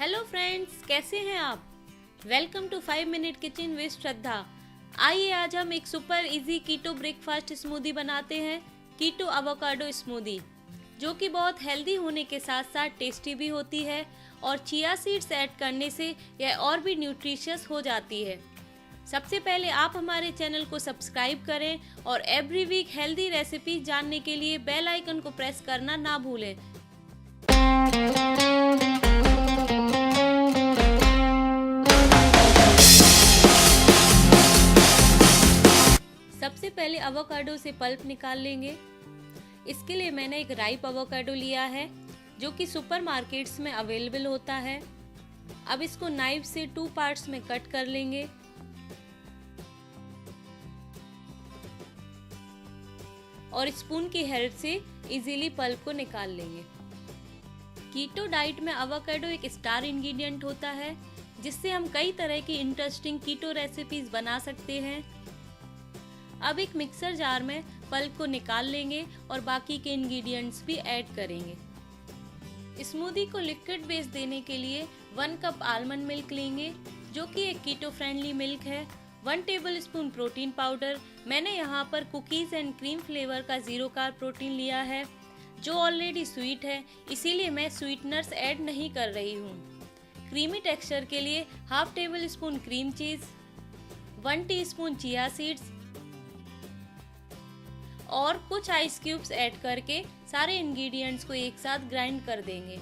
Hello friends, कैसे हैं आप। Welcome to 5 minute kitchen with Shraddha. आइए आज हम एक super easy keto breakfast smoothie बनाते हैं, कीटो एवोकाडो स्मूदी, जो कि बहुत हेल्दी होने के साथ साथ टेस्टी भी होती है और चिया सीड्स ऐड करने से यह और भी न्यूट्रिशियस हो जाती है। सबसे पहले आप हमारे चैनल को सब्सक्राइब करें और एवरी वीक हेल्दी रेसिपी जानने के लिए बेल आइकन को प्रेस करना ना भूलें। सबसे पहले एवोकाडो से पल्प निकाल लेंगे। इसके लिए मैंने एक राइप एवोकाडो लिया है जो कि सुपरमार्केट्स में अवेलेबल होता है। अब इसको नाइफ से 2 पार्ट्स में कट कर लेंगे। और स्पून की हेल्प से इजीली पल्प को निकाल लेंगे। कीटो डाइट में एवोकाडो एक स्टार इंग्रेडिएंट होता है, जिससे हम कई तरह की इंटरेस्टिंग कीटो रेसिपीज बना सकते हैं। अब एक मिक्सर जार में पल्प को निकाल लेंगे और बाकी के इंग्रेडिएंट्स भी ऐड करेंगे। स्मूदी को लिक्विड बेस देने के लिए 1 कप आलमंड मिल्क लेंगे, जो कि एक कीटो फ्रेंडली मिल्क है। 1 टेबलस्पून प्रोटीन पाउडर, मैंने यहाँ पर कुकीज एंड क्रीम फ्लेवर का 0 कार्ब प्रोटीन लिया है, जो ऑलरेडी स्वीट है, इसीलिए मैं स्वीटनर्स ऐड नहीं कर रही हूँ। क्रीमी टेक्सचर के लिए half tablespoon cream cheese, 1 teaspoon chia seeds और कुछ आइस क्यूब्स ऐड करके सारे इंग्रेडिएंट्स को एक साथ ग्राइंड कर देंगे।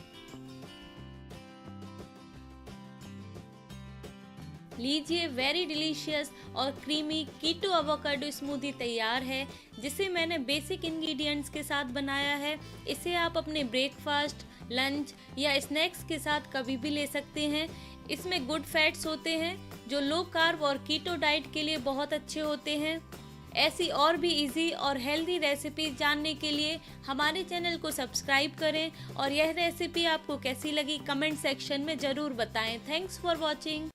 लीजिए, वेरी डिलीशियस और क्रीमी कीटो एवोकाडो स्मूदी तैयार है, जिसे मैंने बेसिक इंग्रेडिएंट्स के साथ बनाया है। इसे आप अपने ब्रेकफास्ट, लंच या स्नैक्स के साथ कभी भी ले सकते हैं। इसमें गुड फैट्स होते हैं जो लो कार्ब और कीटो डाइट के लिए बहुत अच्छे होते हैं। ऐसी और भी इजी और हेल्दी रेसिपी जानने के लिए हमारे चैनल को सब्सक्राइब करें और यह रेसिपी आपको कैसी लगी कमेंट सेक्शन में ज़रूर बताएं। Thanks for watching.